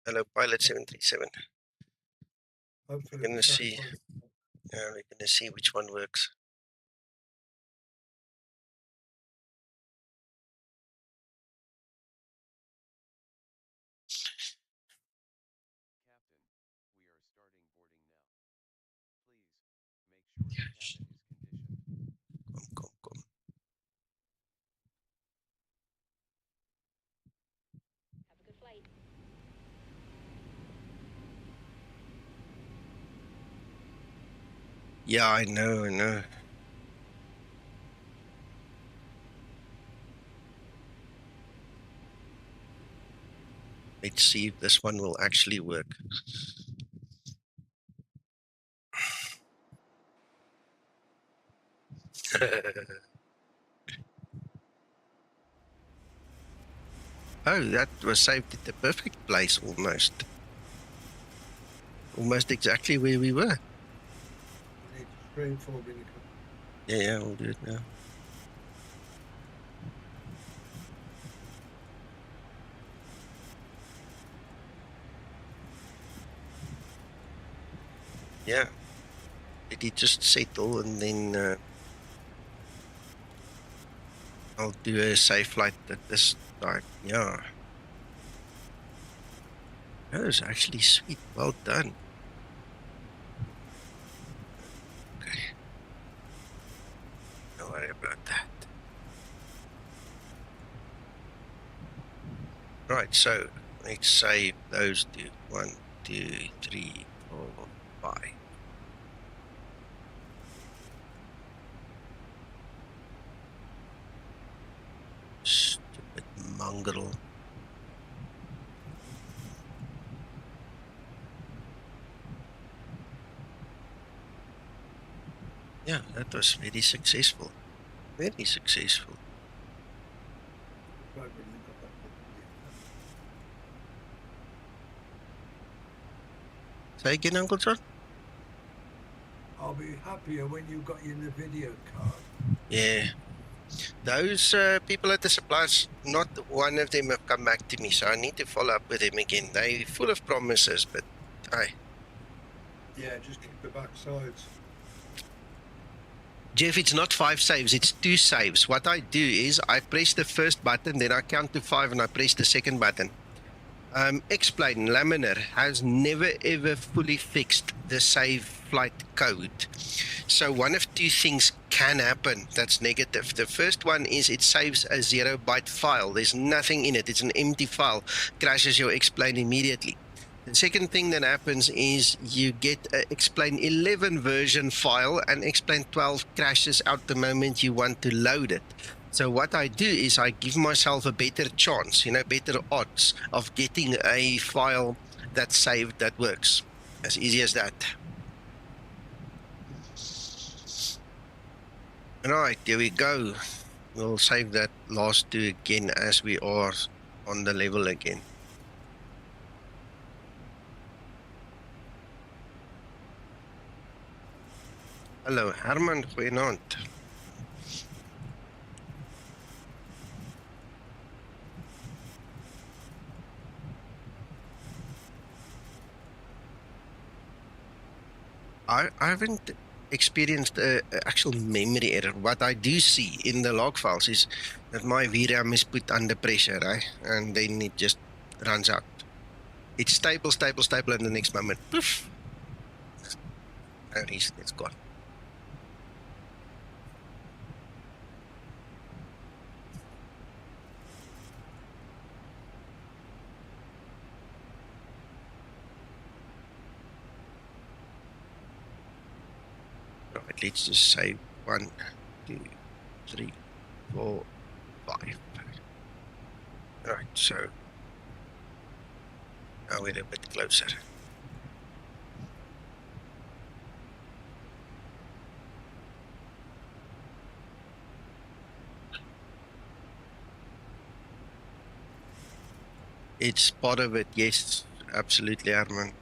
Hello, Pilot 737. Hopefully We're going the to safe see. flight. Yeah, we're going to see which one works. Captain, we are starting boarding now. Please, make sure the cabin is conditioned. Come. Have a good flight. Yeah, I know. Let's see if this one will actually work. Oh, that was saved at the perfect place almost. Almost exactly where we were. You need to stream for me, Nico. Yeah, we'll do it now. Yeah. Did he just settle and then I'll do a safe flight at this time. Yeah. That was actually sweet. Well done. Okay. Don't worry about that. Right, so let's save those two. 1, 2, 3, 4, 5. Stupid mongrel. Yeah, that was very successful. Very successful. Glad we got that book. Say again, Uncle John? I'll be happier when you've got your video card. Yeah. Those people at the suppliers, not one of them have come back to me, so I need to follow up with them again. They're full of promises, but Yeah, just keep the back sides. Jeff, it's not 5 saves, it's 2 saves. What I do is I press the first button, then I count to 5 and I press the second button. Explain, Laminar has never ever fully fixed the save flight code. So one of 2 things can happen that's negative. The first one is it saves a 0-byte file. There's nothing in it. It's an empty file. Crashes your explain immediately. The second thing that happens is you get a explain 11 version file and explain 12 crashes out the moment you want to load it. So what I do is I give myself a better chance, better odds of getting a file that's saved that works. As easy as that. Right, there we go. We'll save that last 2 again as we are on the level again. Hallo Herman, goeienaand. I haven't experienced an actual memory error. What I do see in the log files is that my VRAM is put under pressure, right? And then it just runs out. It's stable, and the next moment, poof, and it's gone. Right, let's just say 1, 2, 3, 4, 5. Right, so now we're a bit closer. It's part of it, yes, absolutely, Herman.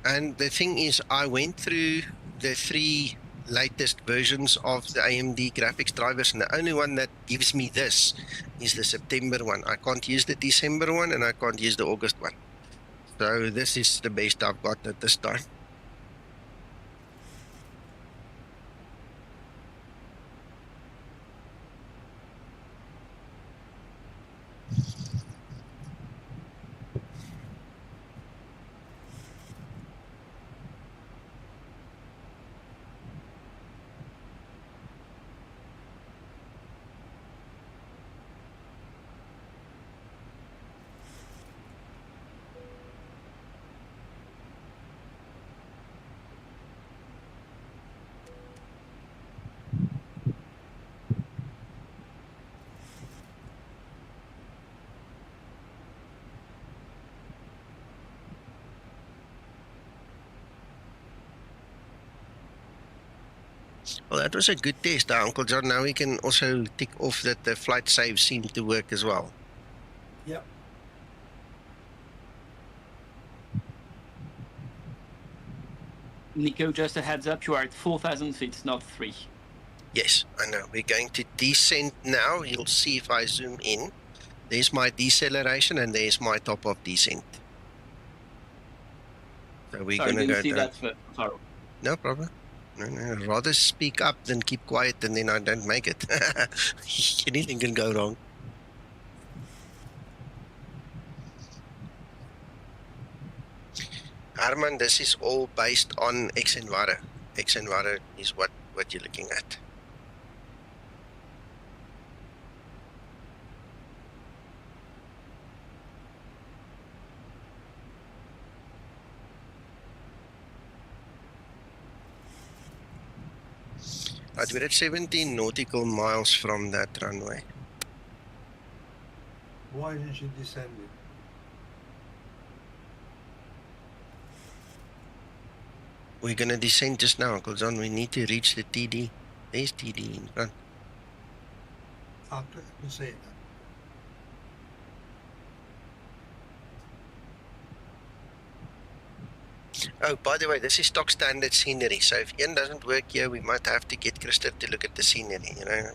And the thing is, I went through the 3 latest versions of the AMD graphics drivers, and the only one that gives me this is the September one. I can't use the December one, and I can't use the August one. So this is the best I've got at this time. Well, that was a good test, Uncle John. Now we can also tick off that the flight saves seem to work as well. Yep. Nico, just a heads up, you are at 4,000 feet, not 3. Yes, I know. We're going to descend now. You'll see if I zoom in. There's my deceleration and there's my top of descent. So we're going to go see down. that far. No problem. No, rather speak up than keep quiet, and then I don't make it. Anything can go wrong. Arman, this is all based on xEnviro. xEnviro is what you're looking at. Right, we're at 17 nautical miles from that runway. Why didn't you descend it? We're going to descend just now, Uncle John. We need to reach the TD. There's TD in front. I can see it now. Oh, by the way, this is stock standard scenery. So if Ian doesn't work here, we might have to get Krista to look at the scenery. You know,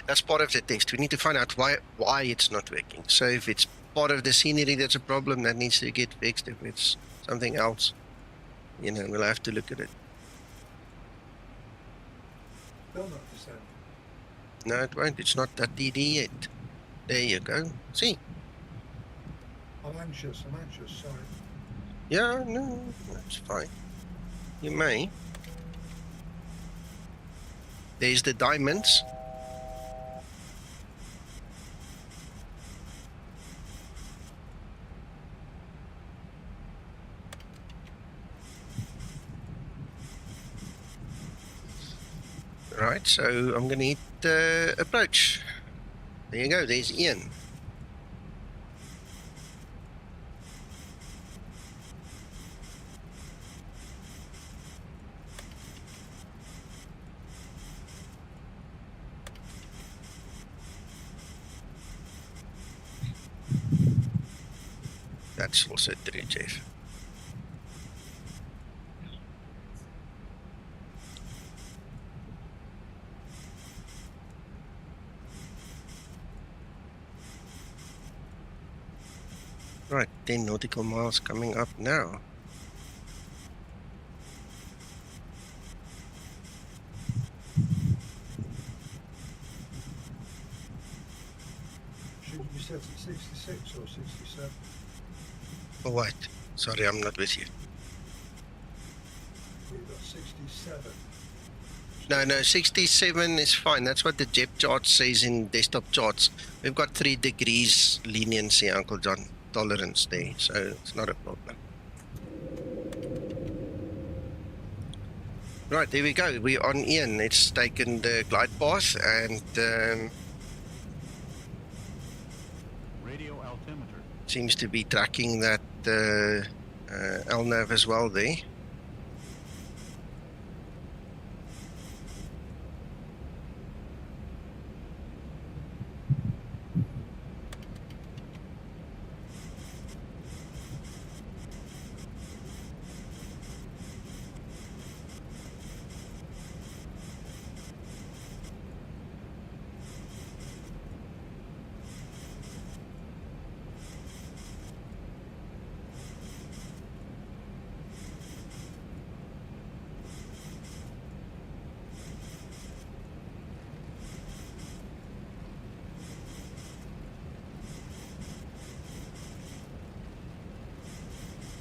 that's part of the test. We need to find out why it's not working. So if it's part of the scenery that's a problem, that needs to get fixed. If it's something else, you know, we'll have to look at it. Still not descending. No, it won't. It's not that TD yet. There you go. See? I'm anxious, sorry. Yeah, no, that's fine. You may. There's the diamonds. Right, so I'm going to hit approach. There you go, there's Ian. That's also true, Jeff. Right, 10 nautical miles coming up now. Should you be set at 66 or 67? For what? Sorry, I'm not with you. We've got 67. No, 67 is fine. That's what the JEP chart says in desktop charts. We've got 3 degrees leniency, Uncle John, tolerance there, so it's not a problem. Right, there we go. We're on Ian. It's taken the glide path and radio altimeter seems to be tracking that LNAV as well there.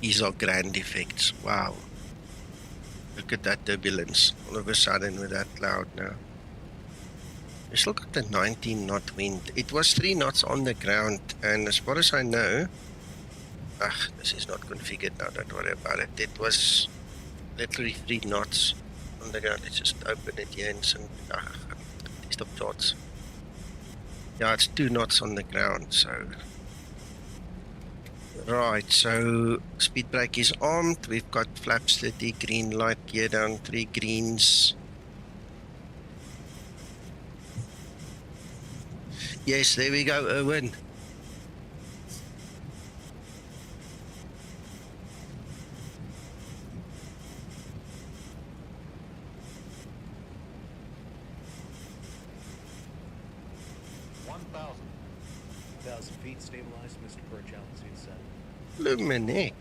These are grand effects. Wow. Look at that turbulence. All of a sudden with that cloud now. We still got the 19 knot wind. It was 3 knots on the ground, and as far as I know, this is not configured now, don't worry about it. It was literally 3 knots on the ground. Let's just open it here and some stop charts. Yeah, it's 2 knots on the ground, so right, so speed brake is armed. We've got flaps 30, green light, gear down 3 greens. Yes, there we go, Erwin. Feet stabilized, Mr. Birch, altitude set. Luminic.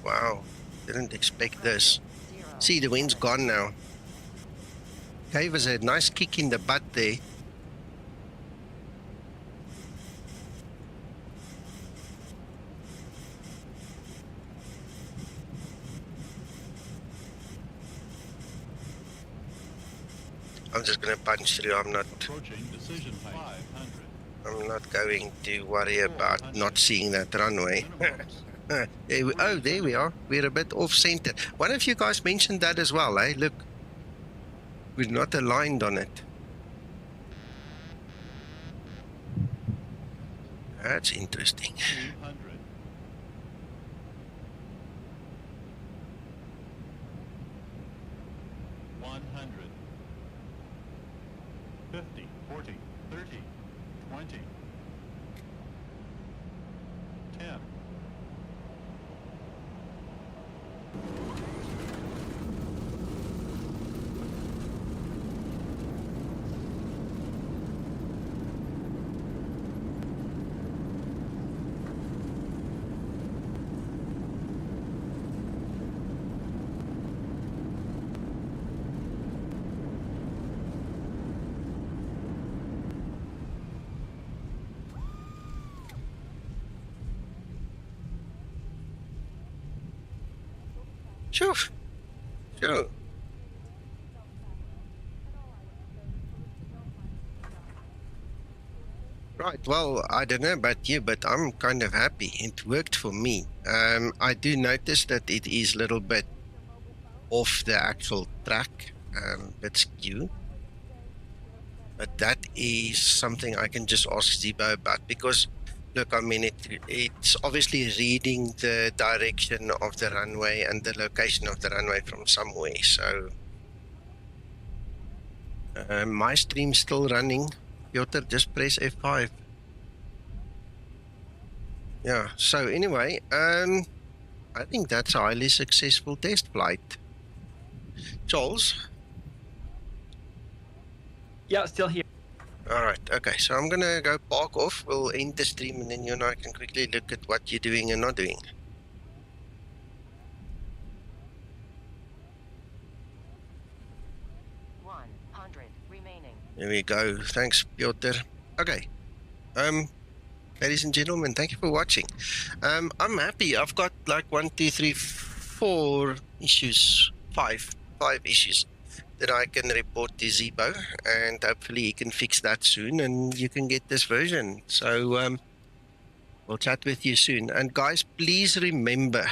Wow, didn't expect this. See, the wind's gone now. Gave us a nice kick in the butt there. I'm just going to punch through. I'm not going to worry about not seeing that runway. There we are. We're a bit off center. One of you guys mentioned that as well, eh? Look, we're not aligned on it. That's interesting. 50, 40, 30, 20, 10. Sure. Right, well, I don't know about you, but I'm kind of happy. It worked for me. I do notice that it is a little bit off the actual track, bit skew. But that is something I can just ask Zibo about, because look, I mean, it's obviously reading the direction of the runway and the location of the runway from somewhere. So my stream's still running. Piotr, just press F5. Yeah, so anyway, I think that's a highly successful test flight. Charles? Yeah, still here. Alright, okay, so I'm gonna go park off. We'll end the stream and then you and I can quickly look at what you're doing and not doing. 100 remaining. There we go. Thanks, Piotr. Okay. Ladies and gentlemen, thank you for watching. I'm happy. I've got like 1, 2, 3, 4 issues, five issues that I can report to Zibo, and hopefully he can fix that soon and you can get this version. So we'll chat with you soon. And guys, please remember,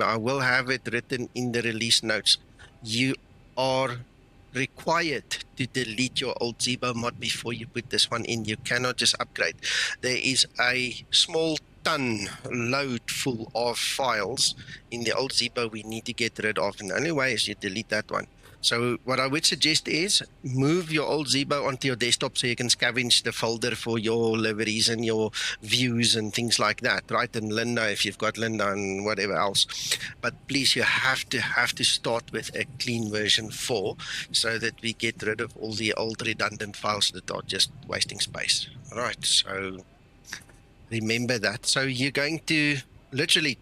I will have it written in the release notes. You are required to delete your old Zibomod before you put this one in. You cannot just upgrade. There is a small ton load full of files in the old Zibo we need to get rid of, and the only way is you delete that one. So what I would suggest is move your old Zibo onto your desktop so you can scavenge the folder for your liveries and your views and things like that, right? And Linda, if you've got Linda and whatever else. But please, you have to start with a clean version 4 so that we get rid of all the old redundant files that are just wasting space. All right, so remember that. So you're going to literally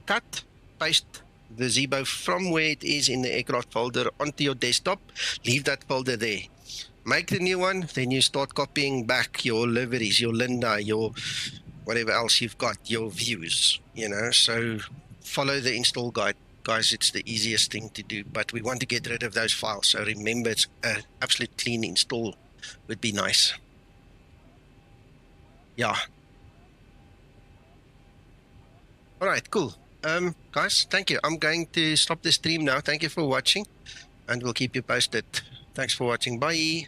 cut, paste, the Zibo from where it is in the aircraft folder onto your desktop. Leave that folder there. Make the new one, then you start copying back your liveries, your Linda, your whatever else you've got, your views, you know. So follow the install guide, guys. It's the easiest thing to do, but we want to get rid of those files. So remember, it's an absolute clean install would be nice. Yeah. All right, cool. Guys, thank you. I'm going to stop the stream now. Thank you for watching, and we'll keep you posted. Thanks for watching. Bye.